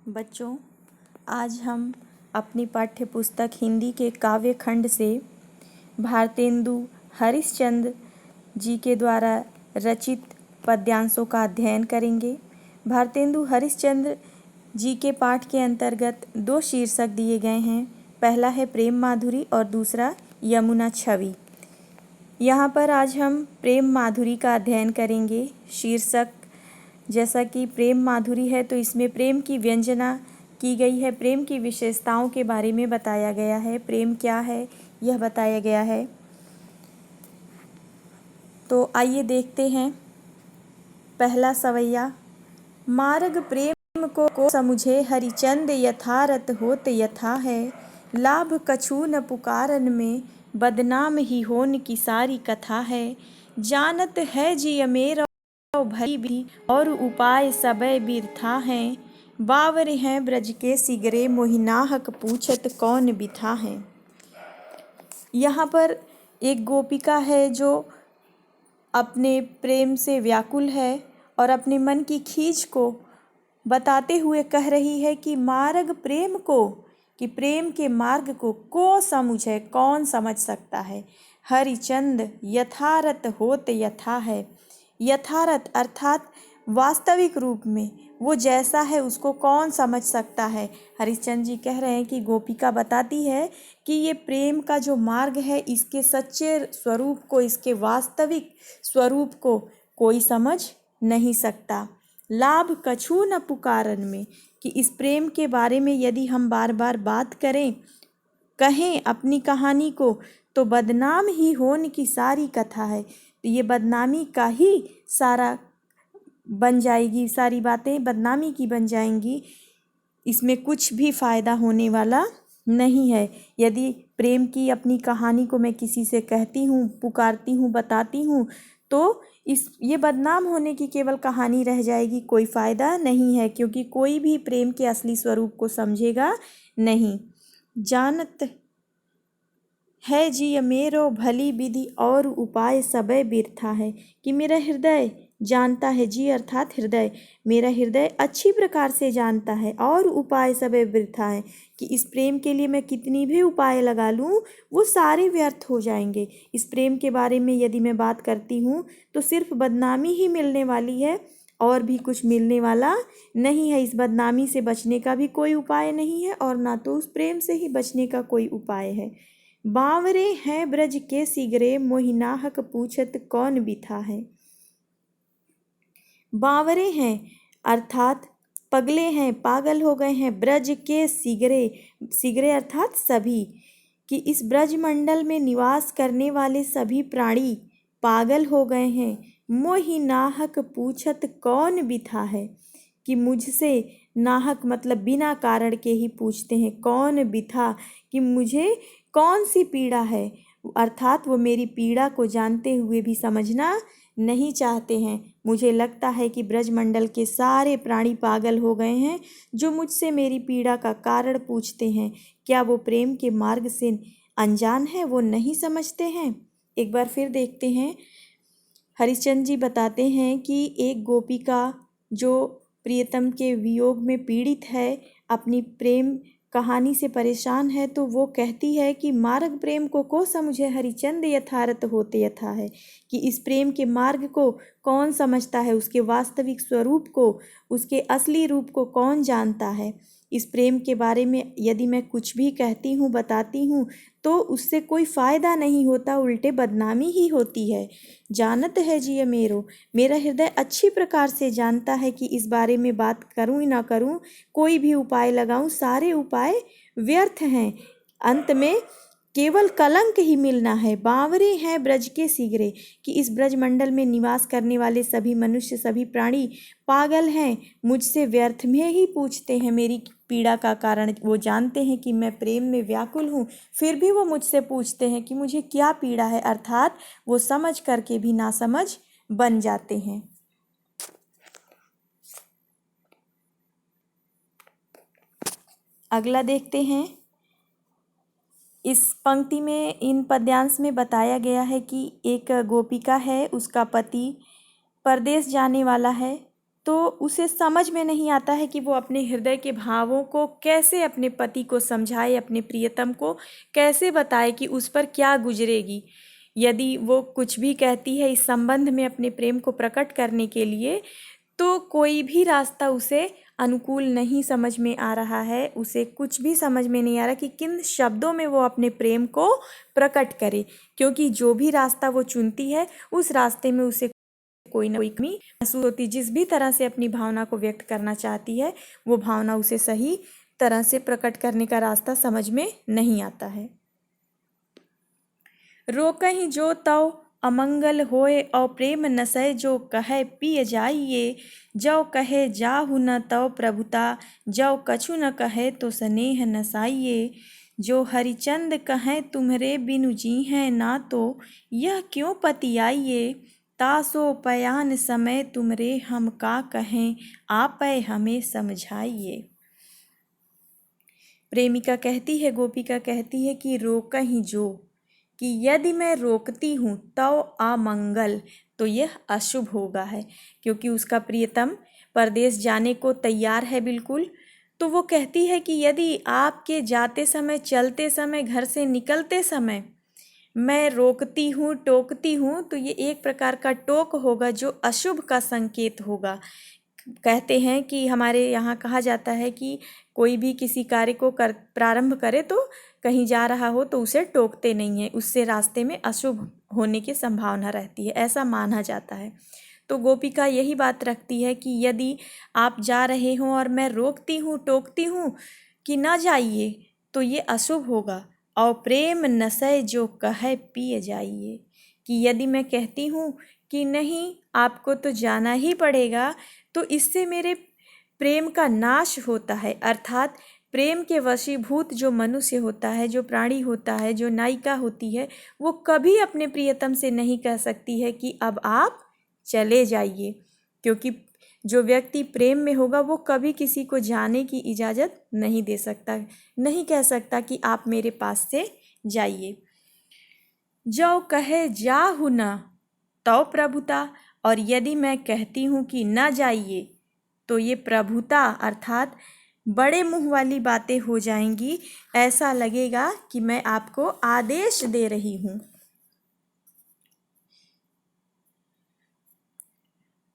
बच्चों, आज हम अपनी पाठ्य पुस्तक हिंदी के काव्य खंड से भारतेंदु हरिश्चंद्र जी के द्वारा रचित पद्यांशों का अध्ययन करेंगे। भारतेंदु हरिश्चंद्र जी के पाठ के अंतर्गत दो शीर्षक दिए गए हैं। पहला है प्रेम माधुरी और दूसरा यमुना छवि। यहाँ पर आज हम प्रेम माधुरी का अध्ययन करेंगे। शीर्षक जैसा कि प्रेम माधुरी है तो इसमें प्रेम की व्यंजना की गई है, प्रेम की विशेषताओं के बारे में बताया गया है, प्रेम क्या है यह बताया गया है। तो आइए देखते हैं। पहला सवैया। मार्ग प्रेम को समुझे हरिचंद यथारथ होत यथा है, लाभ कछु न पुकारन में बदनाम ही होन की सारी कथा है। जानत है जी अमेर भई भी और उपाय सबे बिरथा हैं, बावर हैं ब्रज के सिगरे मोहिनाहक पूछत कौन बिथा है। यहाँ पर एक गोपिका है जो अपने प्रेम से व्याकुल है और अपने मन की खींच को बताते हुए कह रही है कि मार्ग प्रेम को, कि प्रेम के मार्ग को समुझे, कौन समझ सकता है। हरिचंद यथारथ होत यथा है। यथारथ अर्थात वास्तविक रूप में वो जैसा है उसको कौन समझ सकता है। हरिश्चंद्र जी कह रहे हैं कि गोपिका बताती है कि ये प्रेम का जो मार्ग है इसके सच्चे स्वरूप को, इसके वास्तविक स्वरूप को कोई समझ नहीं सकता। लाभ कछु न पुकारन में, कि इस प्रेम के बारे में यदि हम बार बार बात कहें अपनी कहानी को तो बदनाम ही होने की सारी कथा है। तो ये बदनामी का ही सारा बन जाएगी, सारी बातें बदनामी की बन जाएंगी। इसमें कुछ भी फ़ायदा होने वाला नहीं है। यदि प्रेम की अपनी कहानी को मैं किसी से कहती हूँ, पुकारती हूँ, बताती हूँ तो ये बदनाम होने की केवल कहानी रह जाएगी, कोई फ़ायदा नहीं है, क्योंकि कोई भी प्रेम के असली स्वरूप को समझेगा नहीं। जानत है जी मेरो भली विधि और उपाय सबे बिरथा है, कि मेरा हृदय जानता है, जी अर्थात हृदय, मेरा हृदय अच्छी प्रकार से जानता है और उपाय सबे बिरथा है, कि इस प्रेम के लिए मैं कितनी भी उपाय लगा लूँ वो सारे व्यर्थ हो जाएंगे। इस प्रेम के बारे में यदि मैं बात करती हूँ तो सिर्फ बदनामी ही मिलने वाली है और भी कुछ मिलने वाला नहीं है। इस बदनामी से बचने का भी कोई उपाय नहीं है और ना तो उस प्रेम से ही बचने का कोई उपाय है। बावरे हैं ब्रज के सिगरे मोहिनाहक पूछत कौन बिथा है। बावरे हैं अर्थात पगले हैं, पागल हो गए हैं। ब्रज के सिगरे, सिगरे अर्थात सभी, कि इस ब्रज मंडल में निवास करने वाले सभी प्राणी पागल हो गए हैं। मोहिनाहक पूछत कौन बिथा है, कि मुझसे नाहक मतलब बिना कारण के ही पूछते हैं। कौन बिथा, कि मुझे कौन सी पीड़ा है, अर्थात वो मेरी पीड़ा को जानते हुए भी समझना नहीं चाहते हैं। मुझे लगता है कि ब्रजमंडल के सारे प्राणी पागल हो गए हैं जो मुझसे मेरी पीड़ा का कारण पूछते हैं। क्या वो प्रेम के मार्ग से अनजान है, वो नहीं समझते हैं। एक बार फिर देखते हैं। हरिश्चंद्र जी बताते हैं कि एक गोपिका जो प्रियतम के वियोग में पीड़ित है, अपनी प्रेम कहानी से परेशान है, तो वो कहती है कि मार्ग प्रेम को समझे हरिचंद यथारथ होते यथा है, कि इस प्रेम के मार्ग को कौन समझता है, उसके वास्तविक स्वरूप को, उसके असली रूप को कौन जानता है। इस प्रेम के बारे में यदि मैं कुछ भी कहती हूँ, बताती हूँ तो उससे कोई फ़ायदा नहीं होता, उल्टे बदनामी ही होती है। जानत है जी मेरा हृदय अच्छी प्रकार से जानता है कि इस बारे में बात करूँ ही ना करूँ, कोई भी उपाय लगाऊँ, सारे उपाय व्यर्थ हैं। अंत में केवल कलंक ही मिलना है। बावरे हैं ब्रज के सिगरे, कि इस ब्रज मंडल में निवास करने वाले सभी मनुष्य, सभी प्राणी पागल हैं, मुझसे व्यर्थ में ही पूछते हैं मेरी पीड़ा का कारण। वो जानते हैं कि मैं प्रेम में व्याकुल हूँ, फिर भी वो मुझसे पूछते हैं कि मुझे क्या पीड़ा है, अर्थात वो समझ करके भी नासमझ बन जाते हैं। अगला देखते हैं। इस पंक्ति में, इन पद्यांश में बताया गया है कि एक गोपिका है, उसका पति परदेश जाने वाला है तो उसे समझ में नहीं आता है कि वो अपने हृदय के भावों को कैसे अपने पति को समझाए, अपने प्रियतम को कैसे बताए कि उस पर क्या गुजरेगी। यदि वो कुछ भी कहती है इस संबंध में अपने प्रेम को प्रकट करने के लिए, तो कोई भी रास्ता उसे अनुकूल नहीं समझ में आ रहा है। उसे कुछ भी समझ में नहीं आ रहा कि किन शब्दों में वो अपने प्रेम को प्रकट करे, क्योंकि जो भी रास्ता वो चुनती है उस रास्ते में उसे कोई ना कोई कमी महसूस होती। जिस भी तरह से अपनी भावना को व्यक्त करना चाहती है, वो भावना उसे सही तरह से प्रकट करने का रास्ता समझ में नहीं आता है। रोकहि जो तव अमंगल होए और प्रेम नसै जो कहे पिय जाइए। जौ कहे जाहु न तव प्रभुता, जौ कछु न कहे तो स्नेह नसाइए। जो हरिचंद कहें तुम्हरे बिनु जी हैं ना, तो यह क्यों पतियाइए। तासो पयान समय तुमरे हम का कहें, आपै हमें समझाइए। प्रेमिका कहती है, गोपिका कहती है कि रोकहि जो, कि यदि मैं रोकती हूँ तो अमंगल, तो यह अशुभ होगा है, क्योंकि उसका प्रियतम परदेश जाने को तैयार है बिल्कुल। तो वो कहती है कि यदि आपके जाते समय, चलते समय, घर से निकलते समय मैं रोकती हूँ, टोकती हूँ, तो ये एक प्रकार का टोक होगा जो अशुभ का संकेत होगा। कहते हैं कि हमारे यहाँ कहा जाता है कि कोई भी किसी कार्य को प्रारंभ करे तो कहीं जा रहा हो तो उसे टोकते नहीं है, उससे रास्ते में अशुभ होने की संभावना रहती है, ऐसा माना जाता है। तो गोपिका यही बात रखती है कि यदि आप जा रहे हों और मैं रोकती हूँ, टोकती हूँ कि ना जाइए, तो ये अशुभ होगा। और प्रेम नसै जो कहे पिय जाइए, कि यदि मैं कहती हूँ कि नहीं आपको तो जाना ही पड़ेगा, तो इससे मेरे प्रेम का नाश होता है। अर्थात प्रेम के वशीभूत जो मनुष्य होता है, जो प्राणी होता है, जो नायिका होती है, वो कभी अपने प्रियतम से नहीं कह सकती है कि अब आप चले जाइए, क्योंकि जो व्यक्ति प्रेम में होगा वो कभी किसी को जाने की इजाज़त नहीं दे सकता, नहीं कह सकता कि आप मेरे पास से जाइए। जो कहे जाहु न तो प्रभुता, और यदि मैं कहती हूँ कि न जाइए, तो ये प्रभुता अर्थात बड़े मुंह वाली बातें हो जाएंगी। ऐसा लगेगा कि मैं आपको आदेश दे रही हूँ।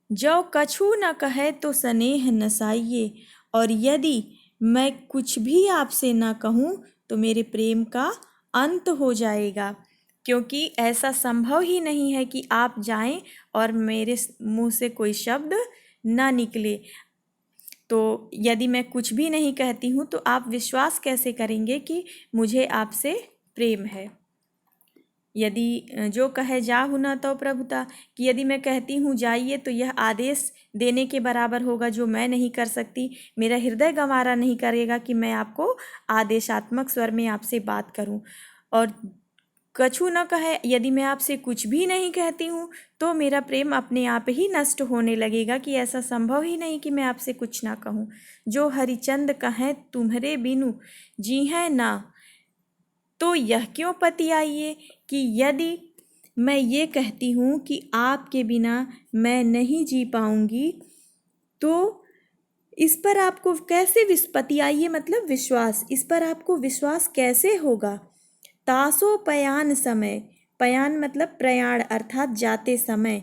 जो कछु न कहे तो स्नेह नसाइए, और यदि मैं कुछ भी आपसे ना कहूँ तो मेरे प्रेम का अंत हो जाएगा, क्योंकि ऐसा संभव ही नहीं है कि आप जाएं और मेरे मुंह से कोई शब्द ना निकले। तो यदि मैं कुछ भी नहीं कहती हूँ तो आप विश्वास कैसे करेंगे कि मुझे आपसे प्रेम है। यदि जो कहे जाहु न तो प्रभुता, कि यदि मैं कहती हूँ जाइए तो यह आदेश देने के बराबर होगा, जो मैं नहीं कर सकती। मेरा हृदय गंवारा नहीं करेगा कि मैं आपको आदेशात्मक स्वर में आपसे बात करूँ। और कछु न कहे, यदि मैं आपसे कुछ भी नहीं कहती हूँ तो मेरा प्रेम अपने आप ही नष्ट होने लगेगा, कि ऐसा संभव ही नहीं कि मैं आपसे कुछ ना कहूँ। जो हरिचंद कहें तुम्हारे बिनु जी हैं ना, तो यह क्यों पतियाइए, कि यदि मैं ये कहती हूँ कि आपके बिना मैं नहीं जी पाऊँगी, तो इस पर आपको कैसे पतियाइए मतलब विश्वास, इस पर आपको विश्वास कैसे होगा। तासो पयान समय, पयान मतलब प्रयाण अर्थात जाते समय,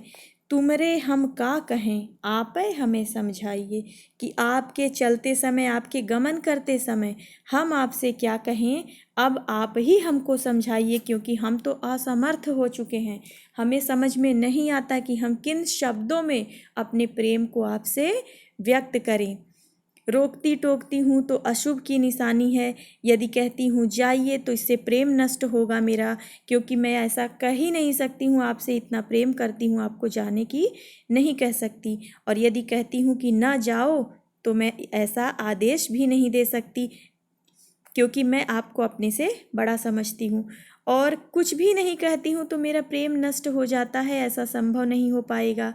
तुमरे हम का कहें, आपै हमें समझाइए, कि आपके चलते समय, आपके गमन करते समय हम आपसे क्या कहें, अब आप ही हमको समझाइए, क्योंकि हम तो असमर्थ हो चुके हैं। हमें समझ में नहीं आता कि हम किन शब्दों में अपने प्रेम को आपसे व्यक्त करें। रोकती टोकती हूँ तो अशुभ की निशानी है। यदि कहती हूँ जाइए तो इससे प्रेम नष्ट होगा मेरा, क्योंकि मैं ऐसा कह ही नहीं सकती हूँ, आपसे इतना प्रेम करती हूँ, आपको जाने की नहीं कह सकती। और यदि कहती हूँ कि ना जाओ तो मैं ऐसा आदेश भी नहीं दे सकती, क्योंकि मैं आपको अपने से बड़ा समझती हूँ। और कुछ भी नहीं कहती हूँ तो मेरा प्रेम नष्ट हो जाता है, ऐसा संभव नहीं हो पाएगा।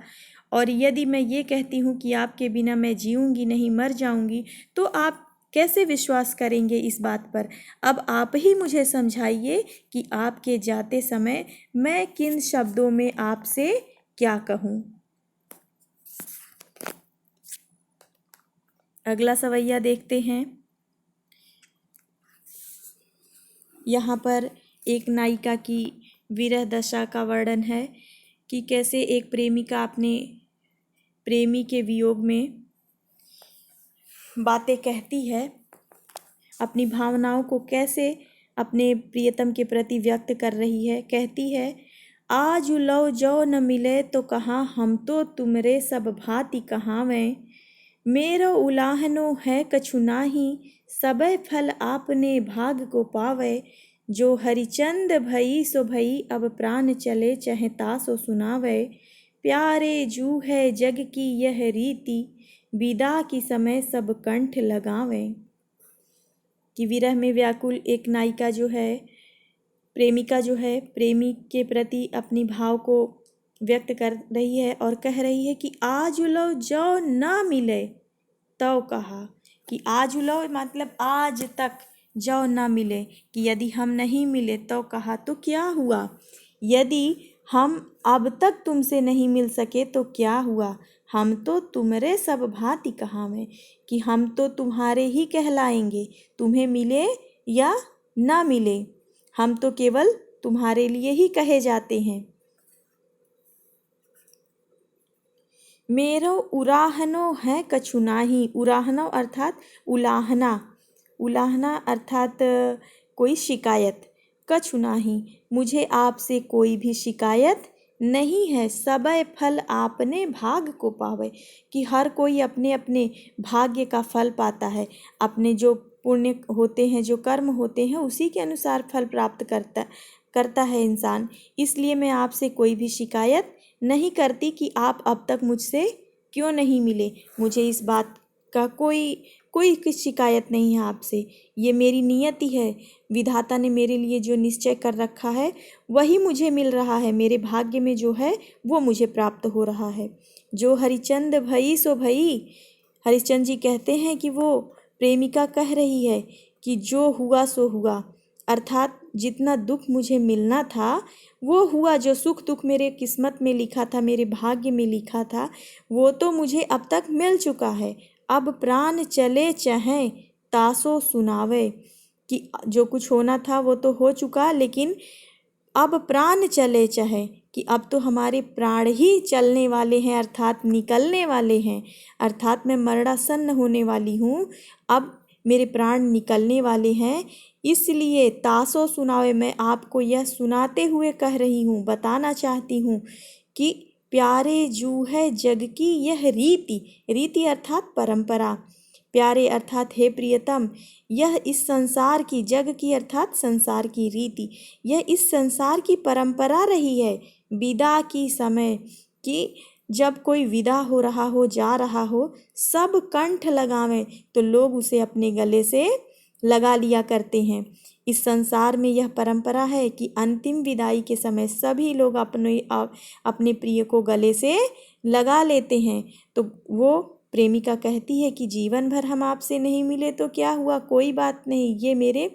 और यदि मैं ये कहती हूँ कि आपके बिना मैं जीऊँगी नहीं, मर जाऊँगी, तो आप कैसे विश्वास करेंगे इस बात पर। अब आप ही मुझे समझाइए कि आपके जाते समय मैं किन शब्दों में आपसे क्या कहूँ। अगला सवैया देखते हैं। यहाँ पर एक नायिका की विरह दशा का वर्णन है कि कैसे एक प्रेमिका अपने प्रेमी के वियोग में बातें कहती है, अपनी भावनाओं को कैसे अपने प्रियतम के प्रति व्यक्त कर रही है। कहती है, आज उलव जो न मिले तो कहाँ, हम तो तुमरे सब भांति कहावें। मेरो उलाहनो है कछु नाही, सबे फल आपने भाग को पावे। जो हरिचंद भई सो भई, अब प्राण चले चहता सो सुनावे। प्यारे जू है जग की यह रीति, विदा की समय सब कंठ लगावें। कि विरह में व्याकुल एक नायिका जो है, प्रेमिका जो है, प्रेमी के प्रति अपनी भाव को व्यक्त कर रही है और कह रही है कि आज उलो जो ना मिले तो कहा, कि आज उलो मतलब आज तक जो ना मिले, कि यदि हम नहीं मिले तो कहा, तो क्या हुआ, यदि हम अब तक तुमसे नहीं मिल सके तो क्या हुआ। हम तो तुमरे सब भांति कहावें, कि हम तो तुम्हारे ही कहलाएंगे, तुम्हें मिले या ना मिले, हम तो केवल तुम्हारे लिए ही कहे जाते हैं। मेरो उराहनो है कछु नाही, उराहनो अर्थात उलाहना, उलाहना अर्थात कोई शिकायत, कछु नाही मुझे आपसे कोई भी शिकायत नहीं है। सबय फल आपने भाग को पावे, कि हर कोई अपने अपने भाग्य का फल पाता है, अपने जो पुण्य होते हैं, जो कर्म होते हैं, उसी के अनुसार फल प्राप्त करता है इंसान। इसलिए मैं आपसे कोई भी शिकायत नहीं करती कि आप अब तक मुझसे क्यों नहीं मिले। मुझे इस बात का कोई शिकायत नहीं है आपसे, ये मेरी नियति है, विधाता ने मेरे लिए जो निश्चय कर रखा है वही मुझे मिल रहा है, मेरे भाग्य में जो है वो मुझे प्राप्त हो रहा है। जो हरिचंद भई सो भई, हरिश्चंद्र जी कहते हैं कि वो प्रेमिका कह रही है कि जो हुआ सो हुआ, अर्थात जितना दुख मुझे मिलना था वो हुआ, जो सुख दुख मेरे किस्मत में लिखा था, मेरे भाग्य में लिखा था, वो तो मुझे अब तक मिल चुका है। अब प्राण चले चाहें तासो सुनावे, कि जो कुछ होना था वो तो हो चुका, लेकिन अब प्राण चले चाहे, कि अब तो हमारे प्राण ही चलने वाले हैं, अर्थात निकलने वाले हैं, अर्थात मैं मरणासन्न होने वाली हूँ, अब मेरे प्राण निकलने वाले हैं। इसलिए तासो सुनावे, मैं आपको यह सुनाते हुए कह रही हूँ, बताना चाहती हूँ कि प्यारे जू है जग की यह रीति, रीति अर्थात परंपरा, प्यारे अर्थात हे प्रियतम, यह इस संसार की, जग की अर्थात संसार की रीति, यह इस संसार की परंपरा रही है। विदा की समय, कि जब कोई विदा हो रहा हो, जा रहा हो, सब कंठ लगावें, तो लोग उसे अपने गले से लगा लिया करते हैं। इस संसार में यह परंपरा है कि अंतिम विदाई के समय सभी लोग अपने प्रिय को गले से लगा लेते हैं। तो वो प्रेमिका कहती है कि जीवन भर हम आपसे नहीं मिले तो क्या हुआ, कोई बात नहीं, ये मेरे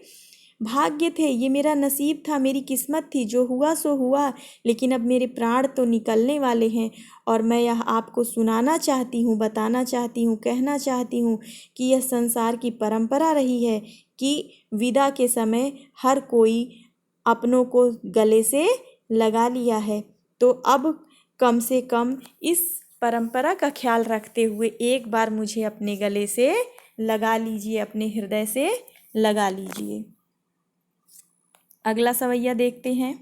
भाग्य थे, ये मेरा नसीब था, मेरी किस्मत थी, जो हुआ सो हुआ, लेकिन अब मेरे प्राण तो निकलने वाले हैं। और मैं यह आपको सुनाना चाहती हूँ, बताना चाहती हूँ, कहना चाहती हूँ कि यह संसार की परंपरा रही है कि विदा के समय हर कोई अपनों को गले से लगा लिया है। तो अब कम से कम इस परंपरा का ख्याल रखते हुए एक बार मुझे अपने गले से लगा लीजिए, अपने हृदय से लगा लीजिए। अगला सवैया देखते हैं।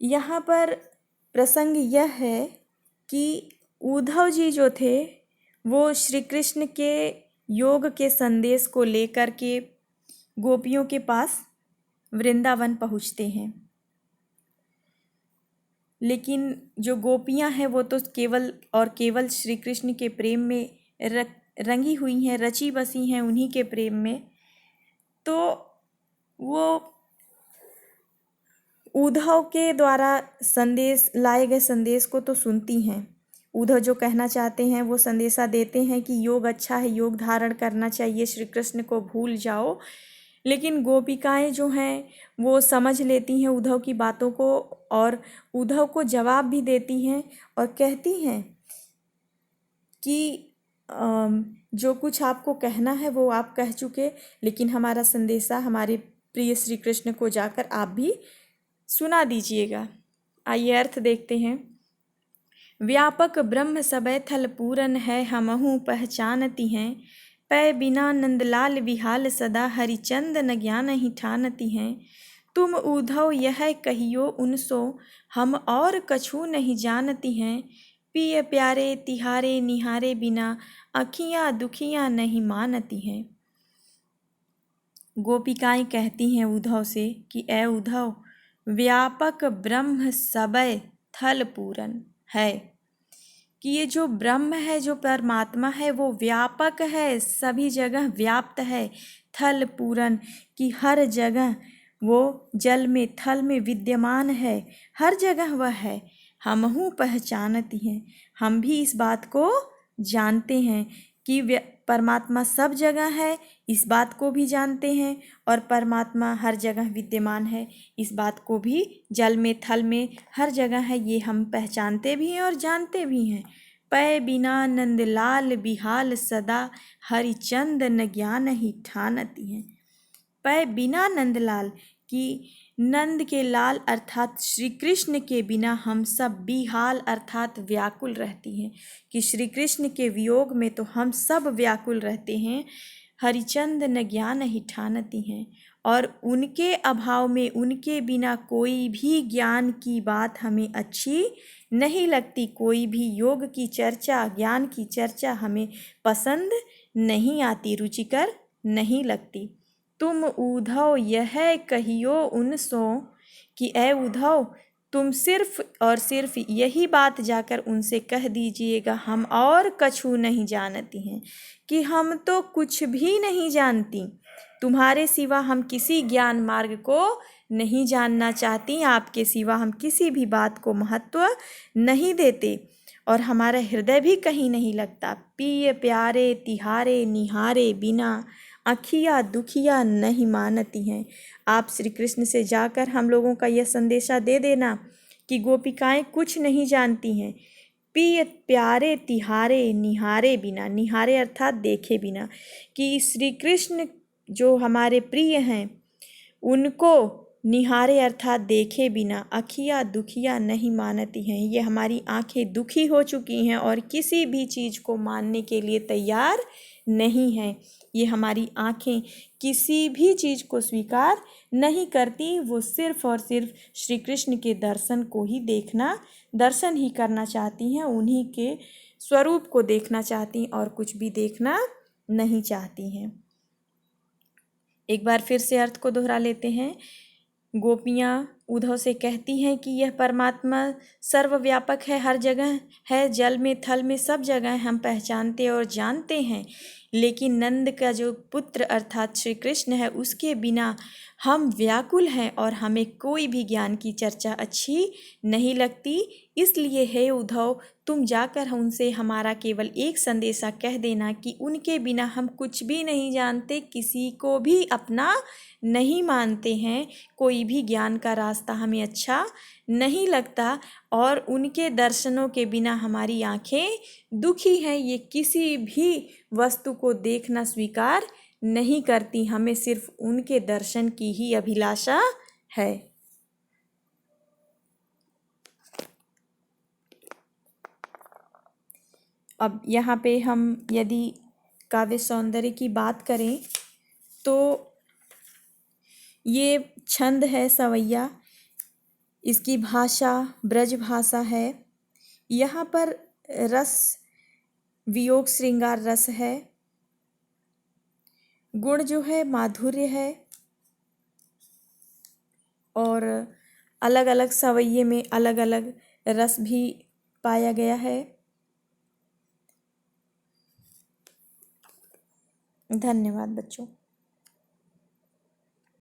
यहाँ पर प्रसंग यह है कि उद्धव जी जो थे वो श्री कृष्ण के योग के संदेश को लेकर के गोपियों के पास वृंदावन पहुँचते हैं, लेकिन जो गोपियाँ हैं वो तो केवल और केवल श्री कृष्ण के प्रेम में रंगी हुई हैं, रची बसी हैं उन्हीं के प्रेम में। तो वो उद्धव के द्वारा संदेश लाए गए संदेश को तो सुनती हैं। उद्धव जो कहना चाहते हैं वो संदेशा देते हैं कि योग अच्छा है, योग धारण करना चाहिए, श्री कृष्ण को भूल जाओ। लेकिन गोपिकाएं जो हैं वो समझ लेती हैं उद्धव की बातों को और उद्धव को जवाब भी देती हैं और कहती हैं कि जो कुछ आपको कहना है वो आप कह चुके, लेकिन हमारा संदेशा हमारे प्रिय श्री कृष्ण को जाकर आप भी सुना दीजिएगा। आइए अर्थ देखते हैं। व्यापक ब्रह्म सबय थल पूरन है, हमहु पहचानती हैं। पै बिना नंदलाल विहाल सदा, हरिचंद न ज्ञान ही ठानती हैं। तुम उधव यह कहियो उनसो, हम और कछु नहीं जानती हैं। पिय प्यारे तिहारे निहारे बिना, अखियाँ दुखियाँ नहीं मानती हैं। गोपिकाएं कहती हैं उद्धव से कि ए उद्धव, व्यापक ब्रह्म सबय थल पूरन है, कि ये जो ब्रह्म है, जो परमात्मा है, वो व्यापक है, सभी जगह व्याप्त है। थल पूरन, कि हर जगह वो जल में थल में विद्यमान है, हर जगह वह है। हमहु पहचानती हैं, हम भी इस बात को जानते हैं कि परमात्मा सब जगह है, इस बात को भी जानते हैं। और परमात्मा हर जगह विद्यमान है, इस बात को भी जल में थल में हर जगह है, ये हम पहचानते भी हैं और जानते भी हैं। पै बिना नंदलाल बिहाल सदा, हरिचंद न ज्ञान ही ठानती हैं। पै बिना नंदलाल, कि नंद के लाल अर्थात श्री कृष्ण के बिना हम सब बिहाल अर्थात व्याकुल रहती हैं, कि श्री कृष्ण के वियोग में तो हम सब व्याकुल रहते हैं। हरिचंद न ज्ञान ही ठानती हैं, और उनके अभाव में, उनके बिना कोई भी ज्ञान की बात हमें अच्छी नहीं लगती। कोई भी योग की चर्चा, ज्ञान की चर्चा हमें पसंद नहीं आती, रुचिकर नहीं लगती। तुम उद्धव यह कहियो उनसो, कि ए उद्धव, तुम सिर्फ और सिर्फ यही बात जाकर उनसे कह दीजिएगा, हम और कछु नहीं जानती हैं, कि हम तो कुछ भी नहीं जानती, तुम्हारे सिवा हम किसी ज्ञान मार्ग को नहीं जानना चाहती, आपके सिवा हम किसी भी बात को महत्व नहीं देते, और हमारा हृदय भी कहीं नहीं लगता। पिय प्यारे तिहारे निहारे बिना, अखियाँ दुखियाँ नहीं मानती हैं। आप श्री कृष्ण से जाकर हम लोगों का यह संदेशा दे देना कि गोपिकाएं कुछ नहीं जानती हैं। पिय प्यारे तिहारे निहारे बिना, निहारे अर्थात देखे बिना, कि श्री कृष्ण जो हमारे प्रिय हैं उनको निहारे अर्थात देखे बिना, अखियाँ दुखियाँ नहीं मानती हैं। ये हमारी आंखें दुखी हो चुकी हैं और किसी भी चीज़ को मानने के लिए तैयार नहीं हैं। ये हमारी आंखें किसी भी चीज़ को स्वीकार नहीं करती, वो सिर्फ और सिर्फ श्री कृष्ण के दर्शन को ही देखना, दर्शन ही करना चाहती हैं, उन्हीं के स्वरूप को देखना चाहती और कुछ भी देखना नहीं चाहती हैं। एक बार फिर से अर्थ को दोहरा लेते हैं। गोपियाँ उद्धव से कहती हैं कि यह परमात्मा सर्वव्यापक है, हर जगह है, जल में थल में सब जगह हम पहचानते और जानते हैं, लेकिन नंद का जो पुत्र अर्थात श्री कृष्ण है उसके बिना हम व्याकुल हैं और हमें कोई भी ज्ञान की चर्चा अच्छी नहीं लगती। इसलिए हे उद्धव, तुम जाकर उनसे हमारा केवल एक संदेशा कह देना कि उनके बिना हम कुछ भी नहीं जानते, किसी को भी अपना नहीं मानते हैं, कोई भी ज्ञान का रास्ता हमें अच्छा नहीं लगता, और उनके दर्शनों के बिना हमारी आंखें दुखी हैं, ये किसी भी वस्तु को देखना स्वीकार नहीं करती, हमें सिर्फ उनके दर्शन की ही अभिलाषा है। अब यहाँ पे हम यदि काव्य सौंदर्य की बात करें तो ये छंद है सवैया, इसकी भाषा ब्रज भाषा है। यहाँ पर रस वियोग श्रृंगार रस है, गुण जो है माधुर्य है, और अलग अलग सवैये में अलग अलग रस भी पाया गया है। धन्यवाद बच्चों।